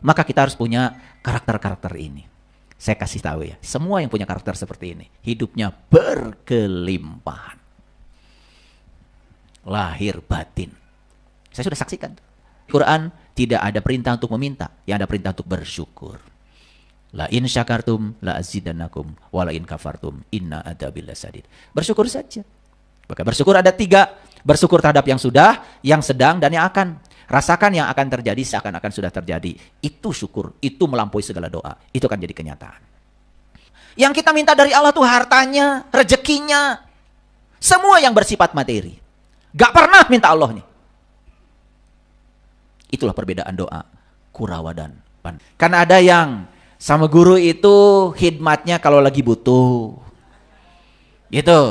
maka kita harus punya karakter-karakter ini. Saya kasih tahu ya, semua yang punya karakter seperti ini, hidupnya berkelimpahan. Lahir batin. Saya sudah saksikan. Quran tidak ada perintah untuk meminta, yang ada perintah untuk bersyukur. La in syakartum la azidannakum wa la in kafartum inna adzabi lasadid. Bersyukur saja. Maka bersyukur ada 3. Bersyukur terhadap yang sudah, yang sedang, dan yang akan. Rasakan yang akan terjadi seakan-akan sudah terjadi. Itu syukur, itu melampaui segala doa. Itu akan jadi kenyataan. Yang kita minta dari Allah tuh hartanya, rezekinya, semua yang bersifat materi. Gak pernah minta Allah nih. Itulah perbedaan doa Kurawa dan Pan. Karena ada yang sama guru itu khidmatnya kalau lagi butuh. Gitu.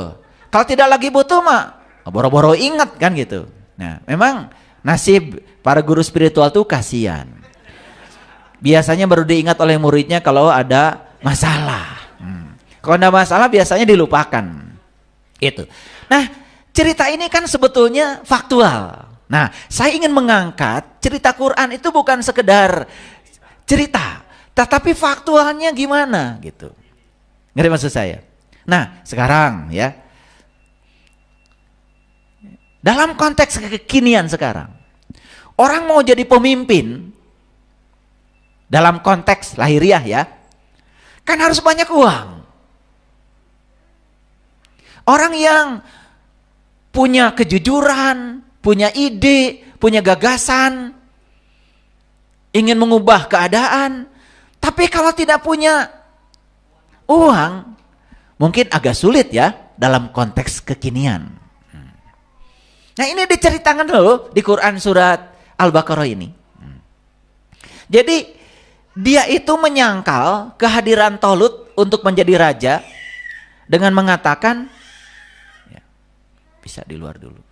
Kalau tidak lagi butuh mah boro-boro ingat kan gitu. Nah, memang nasib para guru spiritual tuh kasihan. Biasanya baru diingat oleh muridnya kalau ada masalah. Kalau ada masalah biasanya dilupakan. Itu. Nah, cerita ini kan sebetulnya faktual. Nah, saya ingin mengangkat cerita Quran itu bukan sekedar cerita, tetapi faktualnya gimana gitu. Ngerti maksud saya? Nah, sekarang ya. Dalam konteks kekinian sekarang, orang mau jadi pemimpin, dalam konteks lahiriah ya, kan harus banyak uang. Orang yang punya kejujuran, punya ide, punya gagasan, ingin mengubah keadaan, tapi kalau tidak punya uang, mungkin agak sulit ya dalam konteks kekinian. Nah, ini diceritakan loh di Quran surat Al-Baqarah ini. Jadi dia itu menyangkal kehadiran Tolut untuk menjadi raja dengan mengatakan, ya, bisa di luar dulu.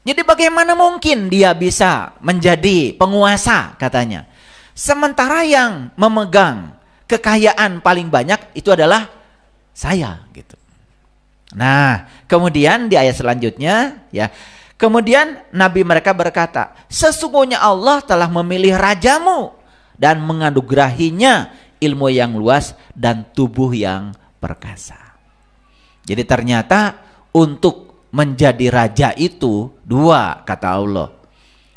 Jadi bagaimana mungkin dia bisa menjadi penguasa katanya. Sementara yang memegang kekayaan paling banyak itu adalah saya gitu. Nah, kemudian di ayat selanjutnya ya, kemudian nabi mereka berkata, sesungguhnya Allah telah memilih rajamu dan menganugerahinya ilmu yang luas dan tubuh yang perkasa. Jadi ternyata untuk menjadi raja itu 2 kata Allah.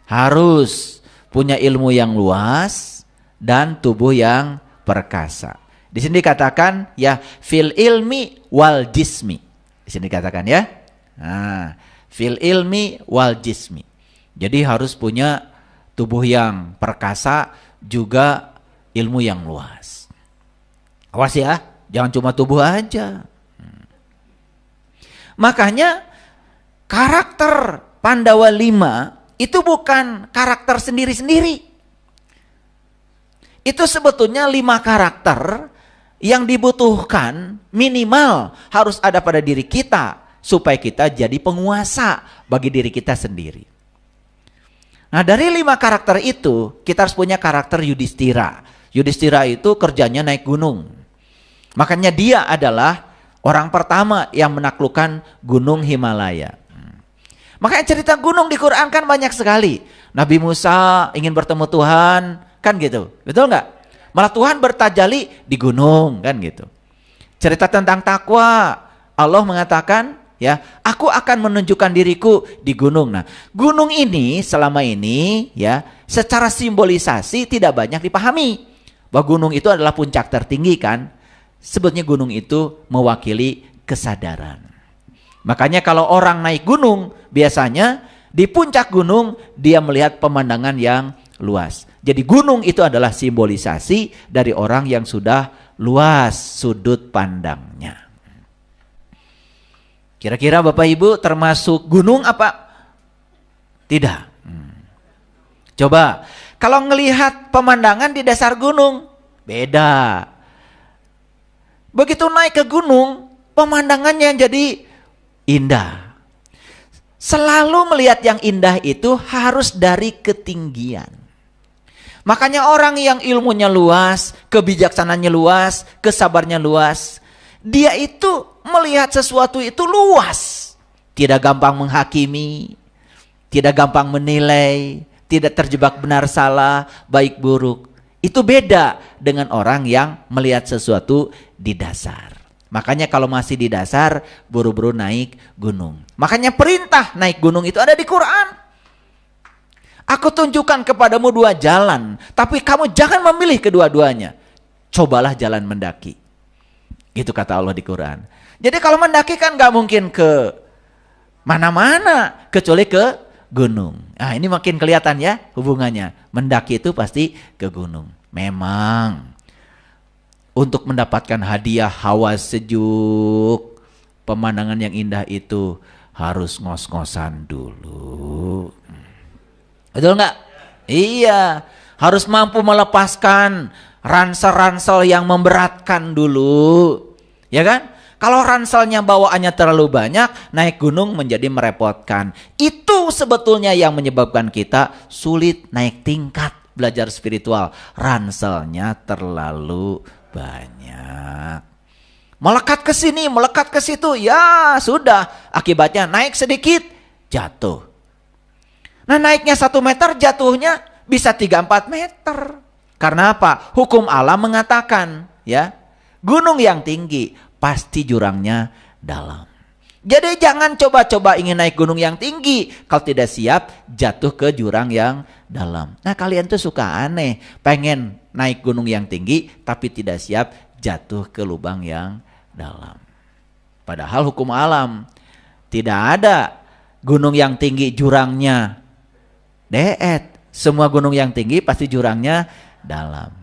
Harus punya ilmu yang luas dan tubuh yang perkasa. Di sini dikatakan ya fil ilmi wal jismi. Di sini dikatakan ya. Nah, fil ilmi wal jismi. Jadi harus punya tubuh yang perkasa juga ilmu yang luas. Awas ya, jangan cuma tubuh aja. Makanya karakter Pandawa 5 itu bukan karakter sendiri-sendiri. Itu sebetulnya 5 karakter yang dibutuhkan minimal harus ada pada diri kita supaya kita jadi penguasa bagi diri kita sendiri. Nah, dari 5 karakter itu kita harus punya karakter Yudhistira. Yudhistira itu kerjanya naik gunung. Makanya dia adalah orang pertama yang menaklukkan gunung Himalaya. Makanya cerita gunung di Quran kan banyak sekali. Nabi Musa ingin bertemu Tuhan, kan gitu. Betul nggak? Malah Tuhan bertajali di gunung, kan gitu. Cerita tentang takwa, Allah mengatakan, ya, aku akan menunjukkan diriku di gunung. Nah, gunung ini selama ini, ya, secara simbolisasi tidak banyak dipahami. Bahwa gunung itu adalah puncak tertinggi kan. Sebetulnya gunung itu mewakili kesadaran. Makanya kalau orang naik gunung, biasanya di puncak gunung dia melihat pemandangan yang luas. Jadi gunung itu adalah simbolisasi dari orang yang sudah luas sudut pandangnya. Kira-kira Bapak Ibu termasuk gunung apa? Tidak. Coba, kalau ngelihat pemandangan di dasar gunung, beda. Begitu naik ke gunung, pemandangannya jadi indah. Selalu melihat yang indah itu harus dari ketinggian. Makanya orang yang ilmunya luas, kebijaksanaannya luas, kesabarnya luas, dia itu melihat sesuatu itu luas. Tidak gampang menghakimi, tidak gampang menilai, tidak terjebak benar salah, baik buruk. Itu beda dengan orang yang melihat sesuatu di dasar. Makanya kalau masih di dasar, buru-buru naik gunung. Makanya perintah naik gunung itu ada di Quran. Aku tunjukkan kepadamu 2 jalan, tapi kamu jangan memilih kedua-duanya. Cobalah jalan mendaki. Gitu kata Allah di Quran. Jadi kalau mendaki kan gak mungkin ke mana-mana, kecuali ke gunung. Nah ini makin kelihatan ya hubungannya. Mendaki itu pasti ke gunung. Memang. Untuk mendapatkan hadiah hawa sejuk, pemandangan yang indah itu harus ngos-ngosan dulu. Betul nggak? Iya, harus mampu melepaskan ransel-ransel yang memberatkan dulu. Ya kan? Kalau ranselnya bawaannya terlalu banyak, naik gunung menjadi merepotkan. Itu sebetulnya yang menyebabkan kita sulit naik tingkat belajar spiritual. Ranselnya terlalu banyak. Melekat ke sini, melekat ke situ, ya sudah. Akibatnya naik sedikit, jatuh. Nah naiknya 1 meter, jatuhnya bisa 3-4 meter. Karena apa? Hukum alam mengatakan, ya, gunung yang tinggi pasti jurangnya dalam. Jadi jangan coba-coba ingin naik gunung yang tinggi, kalau tidak siap jatuh ke jurang yang dalam. Nah kalian tuh suka aneh, pengen naik gunung yang tinggi tapi tidak siap jatuh ke lubang yang dalam. Padahal hukum alam tidak ada gunung yang tinggi jurangnya deet. Semua gunung yang tinggi pasti jurangnya dalam.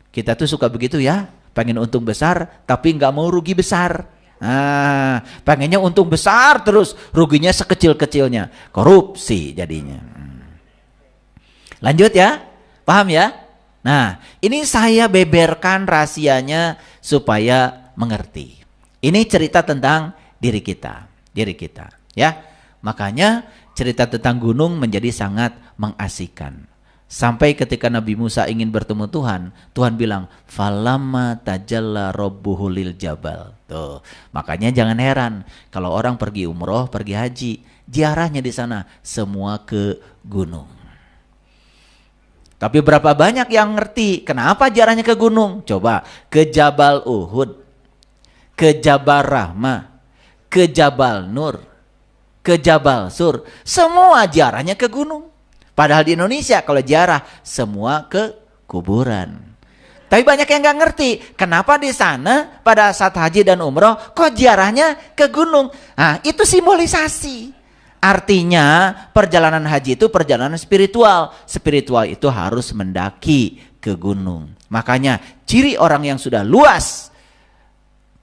Kita tuh suka begitu ya, pengen untung besar tapi nggak mau rugi besar. Nah, pengennya untung besar terus ruginya sekecil-kecilnya, korupsi jadinya. Lanjut ya, paham ya? Nah, ini saya beberkan rahasianya supaya mengerti. Ini cerita tentang diri kita ya. Makanya cerita tentang gunung menjadi sangat mengasihkan. Sampai ketika Nabi Musa ingin bertemu Tuhan, Tuhan bilang, "Falamma tajalla rabbuhu lil jabal." Tuh, makanya jangan heran kalau orang pergi umroh, pergi haji, ziarahnya di sana semua ke gunung. Tapi berapa banyak yang ngerti kenapa ziarahnya ke gunung? Coba ke Jabal Uhud, ke Jabal Rahmah, ke Jabal Nur, ke Jabal Sur, semua ziarahnya ke gunung. Padahal di Indonesia kalau ziarah semua ke kuburan. Tapi banyak yang nggak ngerti kenapa di sana pada saat haji dan umroh kok ziarahnya ke gunung. Nah itu simbolisasi. Artinya perjalanan haji itu perjalanan spiritual. Spiritual itu harus mendaki ke gunung. Makanya ciri orang yang sudah luas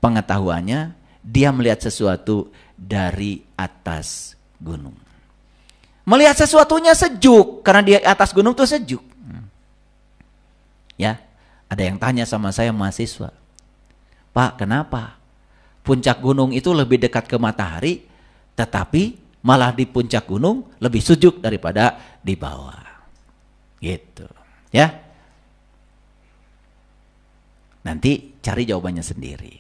pengetahuannya, dia melihat sesuatu dari atas gunung. Melihat sesuatunya sejuk, karena di atas gunung tuh sejuk. Ya, ada yang tanya sama saya mahasiswa, "Pak, kenapa puncak gunung itu lebih dekat ke matahari, tetapi malah di puncak gunung lebih sejuk daripada di bawah?" Gitu, ya. Nanti cari jawabannya sendiri.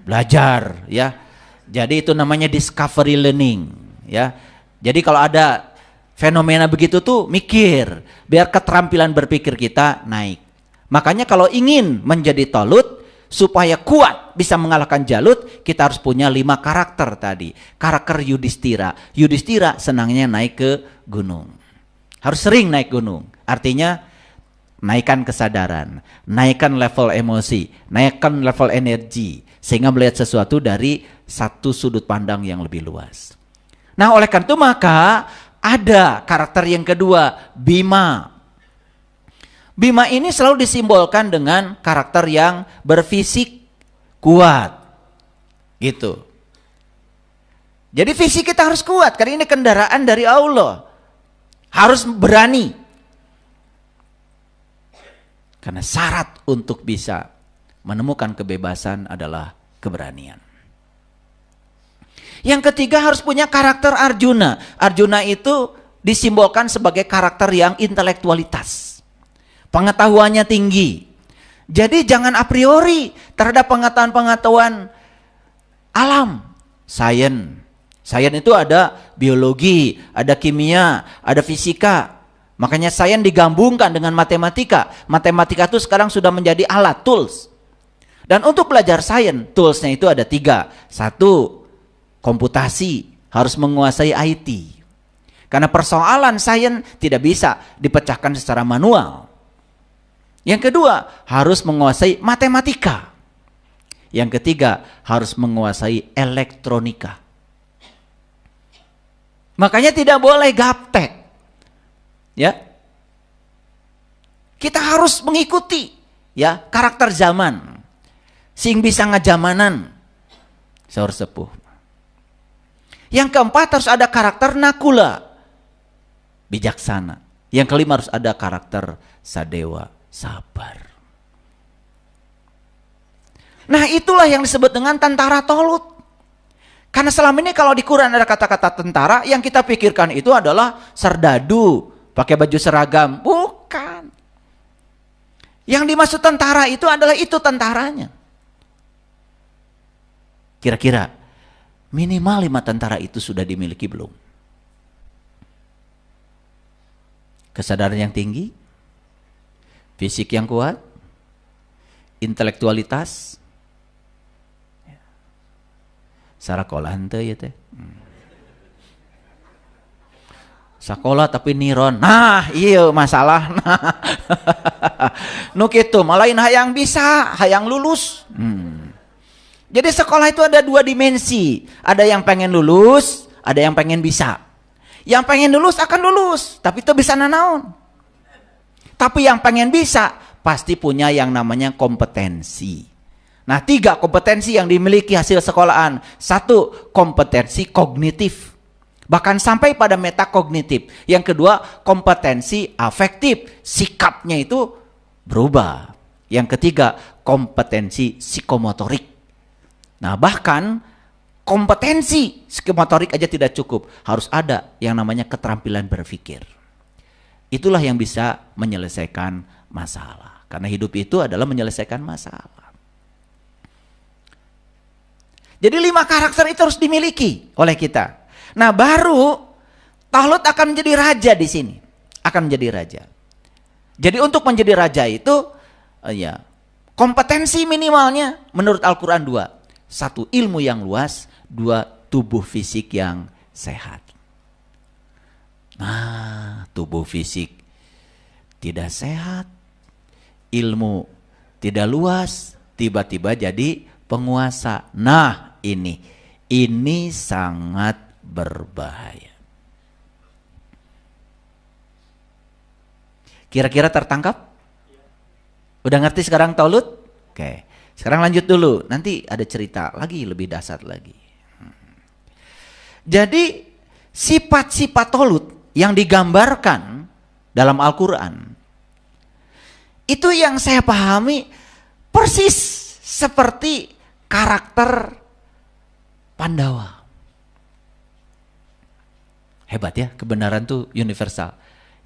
Belajar, ya. Jadi itu namanya discovery learning, ya. Jadi kalau ada fenomena begitu tuh mikir, biar keterampilan berpikir kita naik. Makanya kalau ingin menjadi Tolut, supaya kuat bisa mengalahkan Jalut, kita harus punya 5 karakter tadi. Karakter Yudhistira. Yudhistira senangnya naik ke gunung. Harus sering naik gunung. Artinya naikkan kesadaran, naikkan level emosi, naikkan level energi, sehingga melihat sesuatu dari satu sudut pandang yang lebih luas. Nah oleh karena itu maka ada karakter yang kedua, Bima. Bima ini selalu disimbolkan dengan karakter yang berfisik kuat. Gitu. Jadi fisik kita harus kuat, karena ini kendaraan dari Allah. Harus berani. Karena syarat untuk bisa menemukan kebebasan adalah keberanian. Yang ketiga harus punya karakter Arjuna. Arjuna itu disimbolkan sebagai karakter yang intelektualitas. Pengetahuannya tinggi. Jadi jangan a priori terhadap pengetahuan-pengetahuan alam. Sains itu ada biologi, ada kimia, ada fisika. Makanya sains digabungkan dengan matematika. Matematika itu sekarang sudah menjadi alat, tools. Dan untuk belajar sains, toolsnya itu ada 3. 1, komputasi, harus menguasai IT. Karena persoalan sains tidak bisa dipecahkan secara manual. Yang kedua, harus menguasai matematika. Yang ketiga, harus menguasai elektronika. Makanya tidak boleh gaptek. Ya. Kita harus mengikuti ya karakter zaman. Sing bisa ngajamanan. Saur sepuh. Yang keempat, harus ada karakter nakula. Bijaksana. Yang kelima, harus ada karakter sadewa. Sabar. Nah, itulah yang disebut dengan tentara Tolut. Karena selama ini kalau di Quran ada kata-kata tentara, yang kita pikirkan itu adalah serdadu, pakai baju seragam. Bukan. Yang dimaksud tentara itu adalah itu tentaranya. Kira-kira minimal 5 tentara itu sudah dimiliki belum? Kesadaran yang tinggi, fisik yang kuat, intelektualitas, sarakola henteu ya teh. Sakola tapi niron. Nah, iya masalah. Nu kitu malah hayang bisa, hayang lulus. Jadi sekolah itu ada 2 dimensi. Ada yang pengen lulus, ada yang pengen bisa. Yang pengen lulus akan lulus, tapi itu bisa nanaon. Tapi yang pengen bisa pasti punya yang namanya kompetensi. Nah, 3 kompetensi yang dimiliki hasil sekolahan. 1, kompetensi kognitif. Bahkan sampai pada metakognitif. Yang kedua, kompetensi afektif. Sikapnya itu berubah. Yang ketiga, kompetensi psikomotorik. Nah, bahkan kompetensi psikomotorik aja tidak cukup. Harus ada yang namanya keterampilan berpikir. Itulah yang bisa menyelesaikan masalah. Karena hidup itu adalah menyelesaikan masalah. Jadi 5 karakter itu harus dimiliki oleh kita. Nah, baru Talut akan menjadi raja di sini. Akan menjadi raja. Jadi untuk menjadi raja itu ya, kompetensi minimalnya menurut Al-Qur'an 2. 1, ilmu yang luas. 2, tubuh fisik yang sehat. Nah, tubuh fisik tidak sehat, ilmu tidak luas, tiba-tiba jadi penguasa. Nah, ini sangat berbahaya. Kira-kira tertangkap? Udah ngerti sekarang Talut? Oke, sekarang lanjut dulu. Nanti ada cerita lagi lebih dasar lagi. Jadi sifat-sifat Talut yang digambarkan dalam Al-Quran itu yang saya pahami persis seperti karakter Pandawa. Hebat ya, kebenaran tuh universal.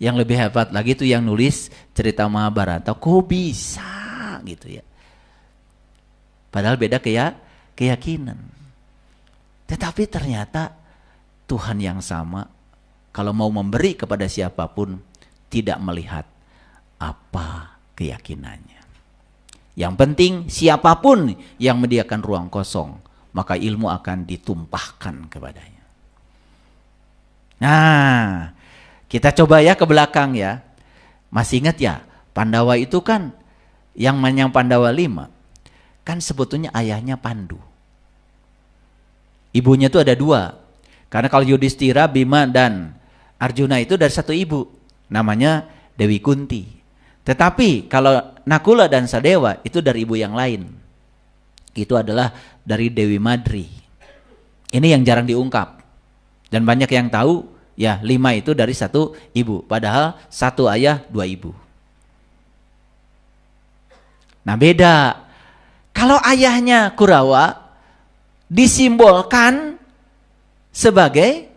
Yang lebih hebat lagi tuh yang nulis cerita Mahabharata. Kok bisa gitu ya. Padahal beda keyakinan. Tetapi ternyata Tuhan yang sama kalau mau memberi kepada siapapun tidak melihat apa keyakinannya. Yang penting siapapun yang menyediakan ruang kosong, maka ilmu akan ditumpahkan kepadanya. Nah, kita coba ya ke belakang ya. Masih ingat ya, Pandawa itu kan yang Pandawa 5 kan sebetulnya ayahnya Pandu. Ibunya itu ada 2. Karena kalau Yudhistira, Bima dan Arjuna itu dari satu ibu, namanya Dewi Kunti. Tetapi kalau Nakula dan Sadewa itu dari ibu yang lain. Itu adalah dari Dewi Madri. Ini yang jarang diungkap. Dan banyak yang tahu, ya 5 itu dari satu ibu. Padahal 1 ayah 2 ibu. Nah beda. Kalau ayahnya Kurawa disimbolkan sebagai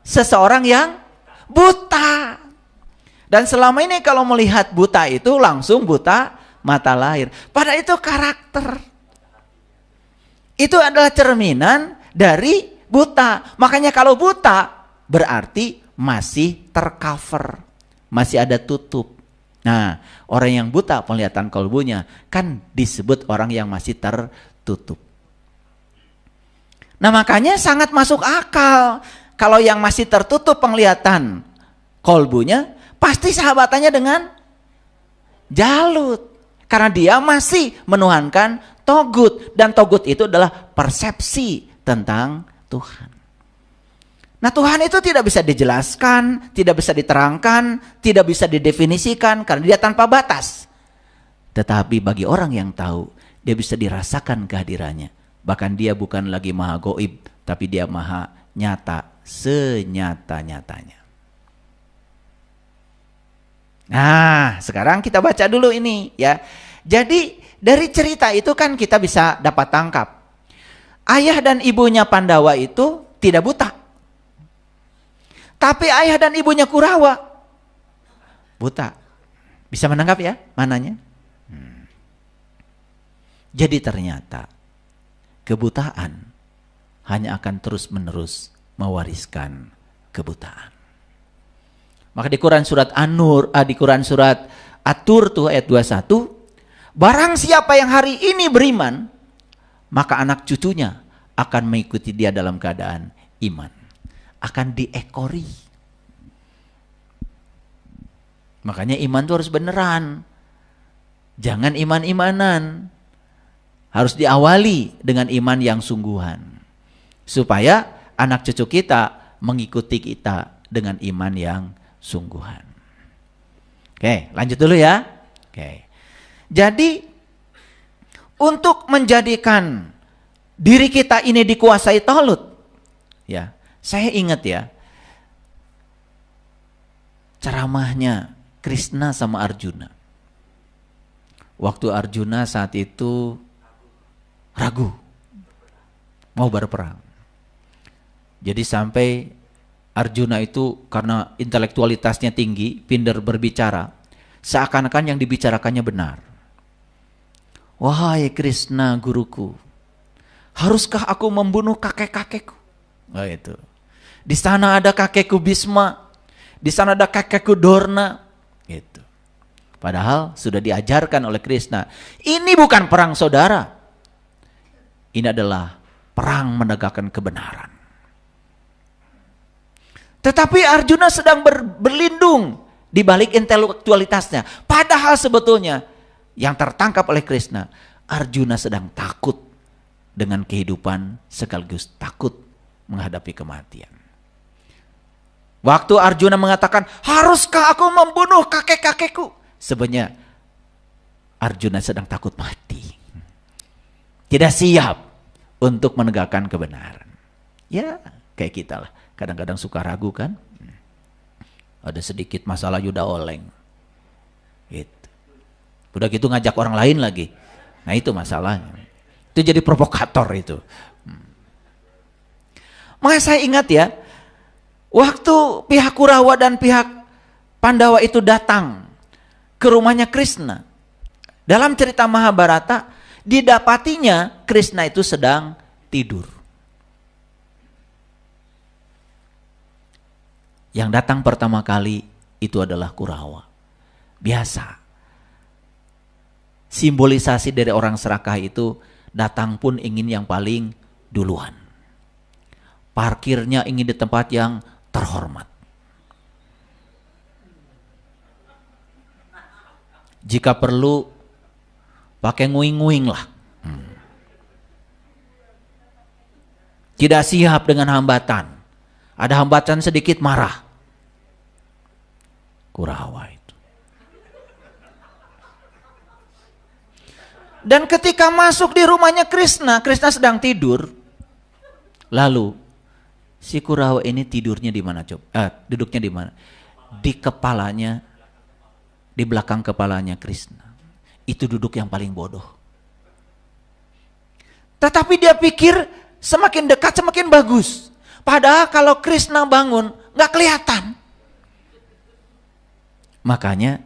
seseorang yang buta. Dan selama ini kalau melihat buta itu langsung buta mata lahir. Padahal itu karakter. Itu adalah cerminan dari buta. Makanya kalau buta berarti masih tercover, masih ada tutup. Nah, orang yang buta penglihatan kalbunya kan disebut orang yang masih tertutup. Nah, makanya sangat masuk akal kalau yang masih tertutup penglihatan kalbunya pasti sahabatannya dengan Jalut. Karena dia masih menuhankan togut, dan togut itu adalah persepsi tentang Tuhan. Nah, Tuhan itu tidak bisa dijelaskan, tidak bisa diterangkan, tidak bisa didefinisikan karena dia tanpa batas. Tetapi bagi orang yang tahu, dia bisa dirasakan kehadirannya. Bahkan dia bukan lagi maha goib, tapi dia maha nyata, senyata-nyatanya. Nah, sekarang kita baca dulu ini ya. Jadi dari cerita itu kan kita bisa dapat tangkap. Ayah dan ibunya Pandawa itu tidak buta. Tapi ayah dan ibunya Kurawa buta. Bisa menangkap ya mananya? Jadi ternyata kebutaan hanya akan terus-menerus mewariskan kebutaan. Maka di Quran surat An-Nur, di Quran surat At-Tur tuh ayat 21, barang siapa yang hari ini beriman, maka anak cucunya akan mengikuti dia dalam keadaan iman. Akan diekori. Makanya iman itu harus beneran. Jangan iman-imanan. Harus diawali dengan iman yang sungguhan. Supaya anak cucu kita mengikuti kita dengan iman yang sungguhan. Oke, lanjut dulu ya. Oke. Jadi untuk menjadikan diri kita ini dikuasai Talut, ya, saya ingat ya ceramahnya Krishna sama Arjuna. Waktu Arjuna saat itu ragu mau berperang. Jadi sampai Arjuna itu karena intelektualitasnya tinggi, pintar berbicara, seakan-akan yang dibicarakannya benar. Wahai Krishna guruku, haruskah aku membunuh kakek-kakekku? Oh itu. Di sana ada kakekku Bisma, di sana ada kakekku Dorna, gitu. Padahal sudah diajarkan oleh Krishna, ini bukan perang saudara. Ini adalah perang menegakkan kebenaran. Tetapi Arjuna sedang berlindung di balik intelektualitasnya. Padahal sebetulnya yang tertangkap oleh Krishna, Arjuna sedang takut dengan kehidupan sekaligus takut menghadapi kematian. Waktu Arjuna mengatakan, haruskah aku membunuh kakek-kakekku? Sebenarnya Arjuna sedang takut mati. Tidak siap untuk menegakkan kebenaran. Ya, kayak kita lah. Kadang-kadang suka ragu kan. Ada sedikit masalah Yuda oleng. Gitu. Udah gitu ngajak orang lain lagi. Nah itu masalahnya. Itu jadi provokator itu. Makanya saya ingat ya, waktu pihak Kurawa dan pihak Pandawa itu datang ke rumahnya Krishna. Dalam cerita Mahabharata, didapatinya Krishna itu sedang tidur. Yang datang pertama kali itu adalah Kurawa. Biasa. Simbolisasi dari orang serakah itu datang pun ingin yang paling duluan. Parkirnya ingin di tempat yang terhormat. Jika perlu pakai nguing-nguing lah. Tidak siap dengan hambatan. Ada hambatan sedikit marah. Kurawa itu. Dan ketika masuk di rumahnya Krishna, Krishna sedang tidur. Lalu si Kurawa ini tidurnya di mana coba? Duduknya di mana? Di kepalanya, di belakang kepalanya Krishna. Itu duduk yang paling bodoh. Tetapi dia pikir semakin dekat semakin bagus. Padahal kalau Krishna bangun nggak kelihatan. Makanya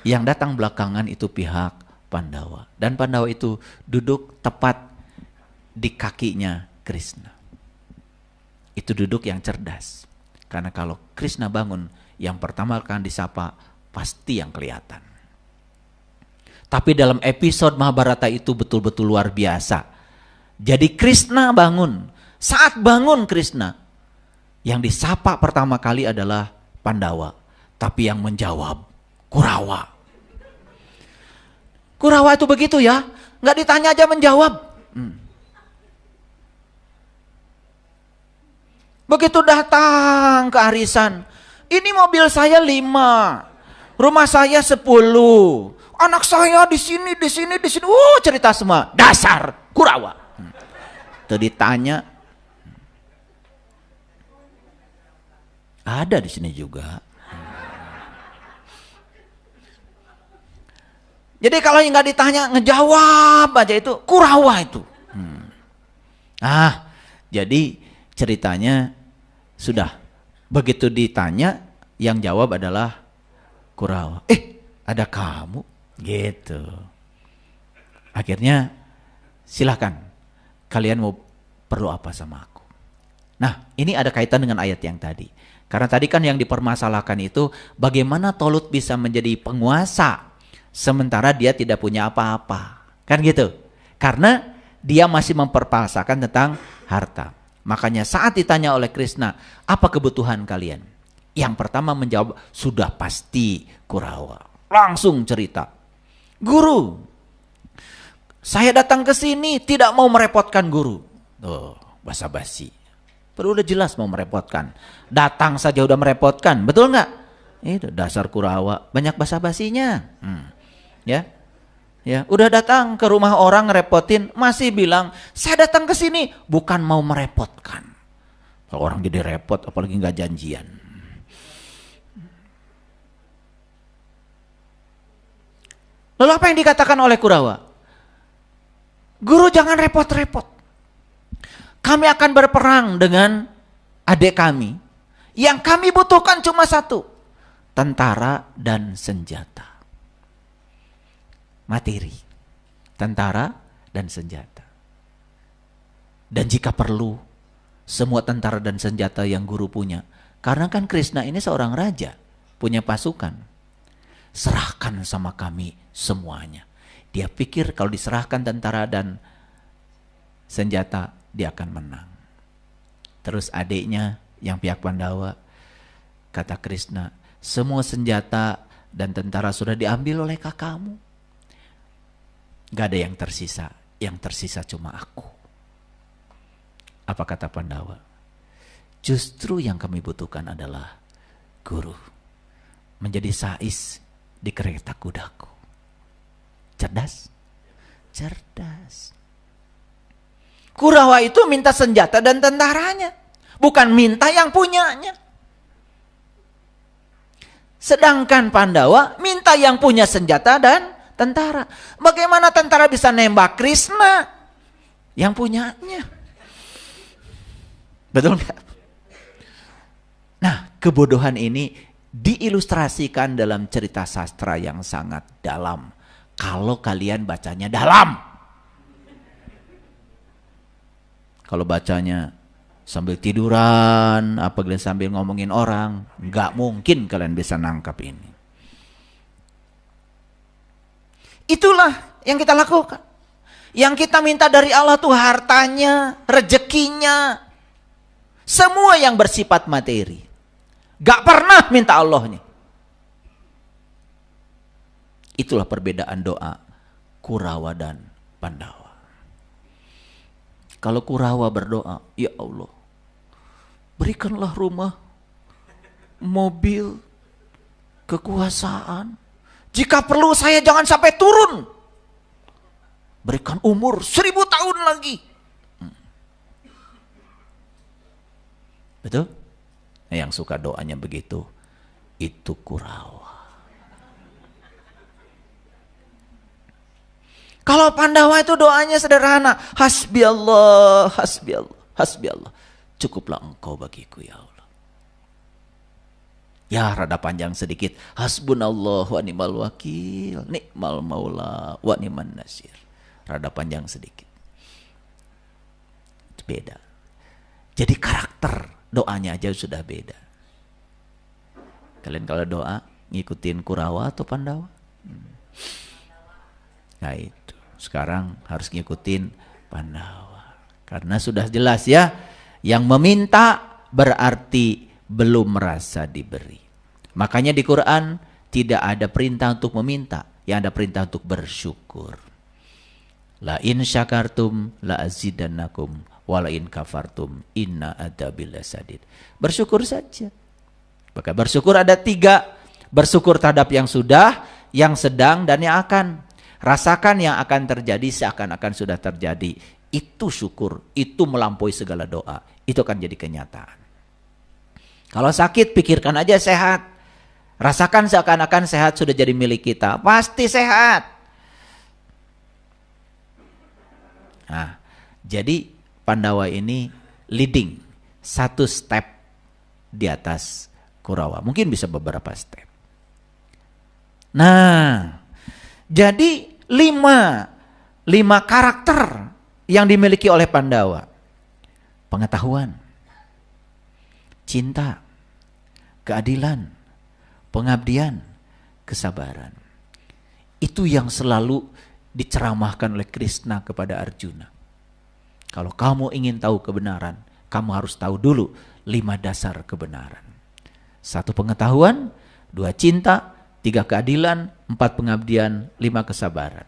yang datang belakangan itu pihak Pandawa. Dan Pandawa itu duduk tepat di kakinya Krishna. Itu duduk yang cerdas. Karena kalau Krishna bangun, yang pertama akan disapa pasti yang kelihatan. Tapi dalam episode Mahabharata itu betul-betul luar biasa. Jadi Krishna bangun. Saat bangun Krishna, yang disapa pertama kali adalah Pandawa. Tapi yang menjawab Kurawa. Kurawa itu begitu ya, nggak ditanya aja menjawab. Begitu datang ke arisan, ini mobil saya 5, rumah saya 10, anak saya di sini, cerita semua. Dasar Kurawa. Tuh ditanya, ada di sini juga. Jadi kalau yang nggak ditanya, ngejawab aja itu Kurawa itu. Jadi ceritanya sudah begitu ditanya, yang jawab adalah Kurawa. Ada kamu, gitu. Akhirnya silahkan, kalian mau perlu apa sama aku? Nah, ini ada kaitan dengan ayat yang tadi. Karena tadi kan yang dipermasalahkan itu bagaimana Tolut bisa menjadi penguasa sementara dia tidak punya apa-apa. Kan gitu. Karena dia masih memperpasakan tentang harta. Makanya saat ditanya oleh Krishna, apa kebutuhan kalian? Yang pertama menjawab, sudah pasti Kurawa. Langsung cerita. Guru, saya datang ke sini tidak mau merepotkan guru. Basa-basi. Perlu udah jelas mau merepotkan. Datang saja udah merepotkan, betul nggak? Itu dasar Kurawa, banyak basa-basinya. Ya, udah datang ke rumah orang ngerepotin, masih bilang saya datang ke sini bukan mau merepotkan. Kalau orang jadi repot, apalagi nggak janjian. Lalu apa yang dikatakan oleh Kurawa? Guru jangan repot-repot. Kami akan berperang dengan adik kami. Yang kami butuhkan cuma satu, tentara dan senjata. Materi, tentara dan senjata. Dan jika perlu, semua tentara dan senjata yang guru punya. Karena kan Krishna ini seorang raja, punya pasukan. Serahkan sama kami semuanya. Dia pikir kalau diserahkan tentara dan senjata, dia akan menang. Terus adiknya yang pihak Pandawa, kata Krishna, semua senjata dan tentara sudah diambil oleh kakakmu. Gak ada yang tersisa cuma aku. Apa kata Pandawa? Justru yang kami butuhkan adalah guru. Menjadi sais di kereta kudaku. Cerdas? Cerdas. Kurawa itu minta senjata dan tentaranya. Bukan minta yang punyanya. Sedangkan Pandawa minta yang punya senjata dan tentara. Bagaimana tentara bisa nembak Krishna yang punyanya? Betul nggak? Nah, kebodohan ini diilustrasikan dalam cerita sastra yang sangat dalam. Kalau kalian bacanya dalam. Kalau bacanya sambil tiduran, apalagi sambil ngomongin orang, nggak mungkin kalian bisa nangkap ini. Itulah yang kita lakukan. Yang kita minta dari Allah tuh hartanya, rezekinya, semua yang bersifat materi. Gak pernah minta Allahnya. Itulah perbedaan doa Kurawa dan Pandawa. Kalau Kurawa berdoa, ya Allah, berikanlah rumah, mobil, kekuasaan. Jika perlu saya jangan sampai turun. Berikan umur 1000 tahun lagi. Betul? Nah, yang suka doanya begitu, itu Kurawa. Kalau Pandawa itu doanya sederhana. Hasbi Allah, hasbi Allah, hasbi Allah. Cukuplah engkau bagiku ya Allah. Ya rada panjang sedikit. Hasbunallah wa ni'mal wakil, ni'mal maula wa ni'man nasir. Rada panjang sedikit. Beda. Jadi karakter doanya aja sudah beda. Kalian kalau doa ngikutin Kurawa atau Pandawa? Nah itu. Sekarang harus ngikutin Pandawa. Karena sudah jelas ya. Yang meminta berarti belum merasa diberi. Makanya di Quran tidak ada perintah untuk meminta, yang ada perintah untuk bersyukur. La in syakartum la azidannakum wa la in kafartum inna adzabi lasadid. Bersyukur saja. Maka bersyukur ada 3. Bersyukur terhadap yang sudah, yang sedang, dan yang akan. Rasakan yang akan terjadi seakan-akan sudah terjadi. Itu syukur, itu melampaui segala doa. Itu akan jadi kenyataan. Kalau sakit, pikirkan aja sehat. Rasakan seakan-akan sehat sudah jadi milik kita. Pasti sehat. Nah, jadi Pandawa ini leading. 1 step di atas Kurawa. Mungkin bisa beberapa step. Nah, jadi 5 karakter yang dimiliki oleh Pandawa. Pengetahuan, cinta, keadilan, pengabdian, kesabaran. Itu yang selalu diceramahkan oleh Krishna kepada Arjuna. Kalau kamu ingin tahu kebenaran, kamu harus tahu dulu 5 dasar kebenaran. 1 pengetahuan, 2 cinta, 3 keadilan, 4 pengabdian, 5 kesabaran.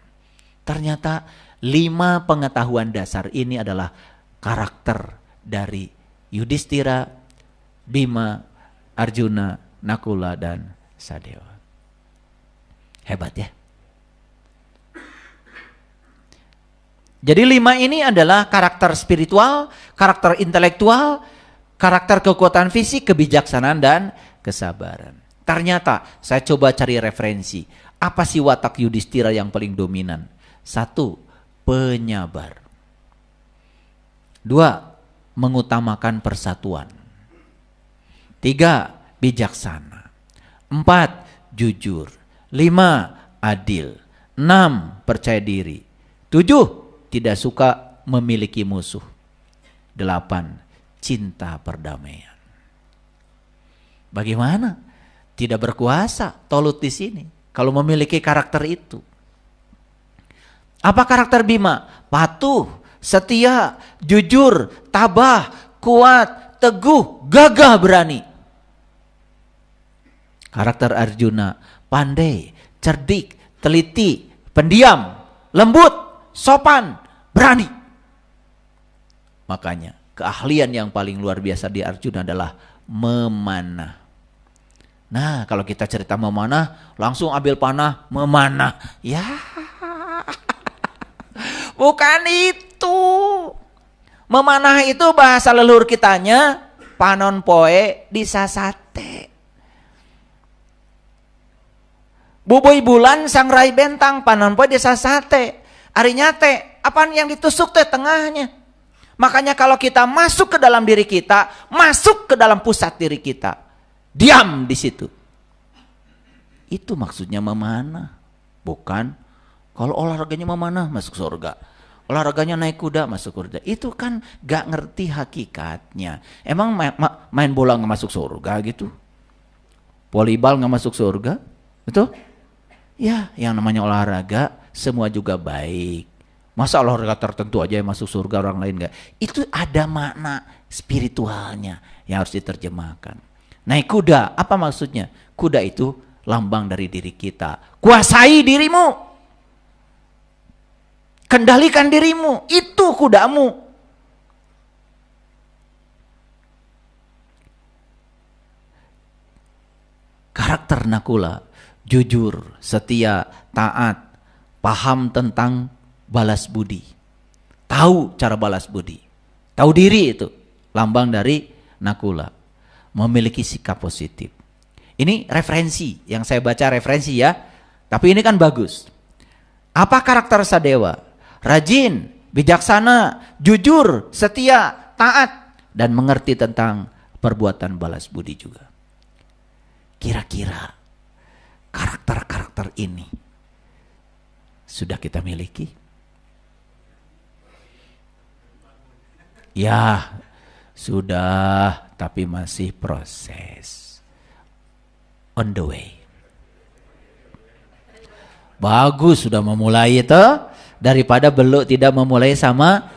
Ternyata 5 pengetahuan dasar ini adalah karakter dari Yudhistira, Bima, Arjuna, Nakula, dan Sadewa. Hebat ya. Jadi 5 ini adalah karakter spiritual, karakter intelektual, karakter kekuatan fisik, kebijaksanaan, dan kesabaran. Ternyata saya coba cari referensi. Apa sih watak Yudhistira yang paling dominan? 1, penyabar. 2, mengutamakan persatuan. 3, bijaksana. 4, jujur. 5, adil. 6, percaya diri. 7, tidak suka memiliki musuh. 8, cinta perdamaian. Bagaimana? Tidak berkuasa Tolut di sini kalau memiliki karakter itu. Apa karakter Bima? Patuh, setia, jujur, tabah, kuat, teguh, gagah berani. Karakter Arjuna, pandai, cerdik, teliti, pendiam, lembut, sopan, berani. Makanya keahlian yang paling luar biasa di Arjuna adalah memanah. Nah, kalau kita cerita memanah, langsung ambil panah, memanah. Ya, bukan itu. Memanah itu bahasa leluhur kitanya, panon poe disasate. Buboy bulan sangrai bentang, panon poe disasate. Arinya teh, apaan yang ditusuk teh tengahnya. Makanya kalau kita masuk ke dalam diri kita, masuk ke dalam pusat diri kita, diam di situ. Itu maksudnya memanah. Bukan kalau olahraganya memanah masuk surga. Olahraganya naik kuda masuk surga. Itu kan gak ngerti hakikatnya. Emang main bola gak masuk surga gitu? Volleyball gak masuk surga? Betul? Ya, yang namanya olahraga semua juga baik. Masa olahraga tertentu aja yang masuk surga, orang lain enggak? Itu ada makna spiritualnya yang harus diterjemahkan. Naik kuda, apa maksudnya? Kuda itu lambang dari diri kita. Kuasai dirimu. Kendalikan dirimu, itu kudamu. Karakter Nakula, jujur, setia, taat, paham tentang balas budi. Tahu cara balas budi. Tahu diri itu. Lambang dari Nakula. Memiliki sikap positif. Ini referensi. Yang saya baca referensi ya. Tapi ini kan bagus. Apa karakter Sadewa? Rajin, bijaksana, jujur, setia, taat. Dan mengerti tentang perbuatan balas budi juga. Kira-kira karakter-karakter ini sudah kita miliki? Ya, sudah, tapi masih proses. On the way. Bagus sudah memulai itu, daripada belum tidak memulai sama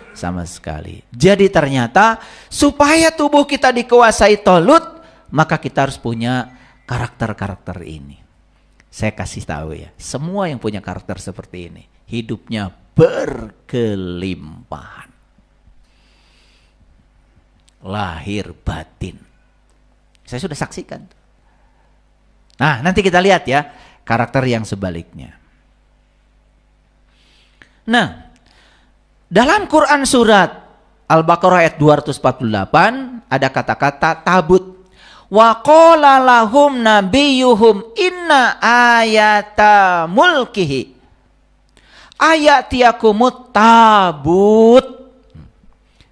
sekali. Jadi ternyata supaya tubuh kita dikuasai tolut, maka kita harus punya karakter-karakter ini. Saya kasih tahu ya, semua yang punya karakter seperti ini, hidupnya berkelimpahan. Lahir batin. Saya sudah saksikan. Nah, nanti kita lihat ya, karakter yang sebaliknya. Nah, dalam Quran surat Al-Baqarah ayat 248 ada kata-kata tabut. Wa qala lahum nabiyuhum inna ayata mulkihi ayatiyakumut tabut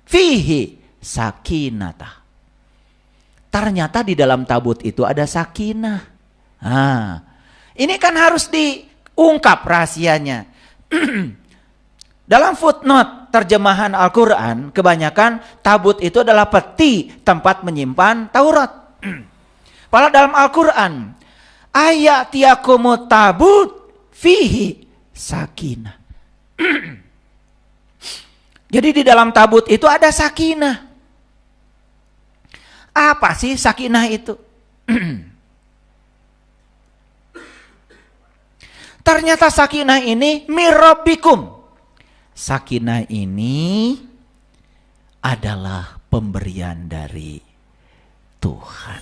fihi sakinata. Ternyata di dalam tabut itu ada sakinah. Nah, ini kan harus diungkap rahasianya. Dalam footnote terjemahan Al-Quran, kebanyakan tabut itu adalah peti tempat menyimpan Taurat. Padahal dalam Al-Quran, ayatiyakumut tabut fihi sakinah. Jadi di dalam tabut itu ada sakinah. Apa sih sakinah itu? Ternyata sakinah ini mirabbikum. Sakinah ini adalah pemberian dari Tuhan.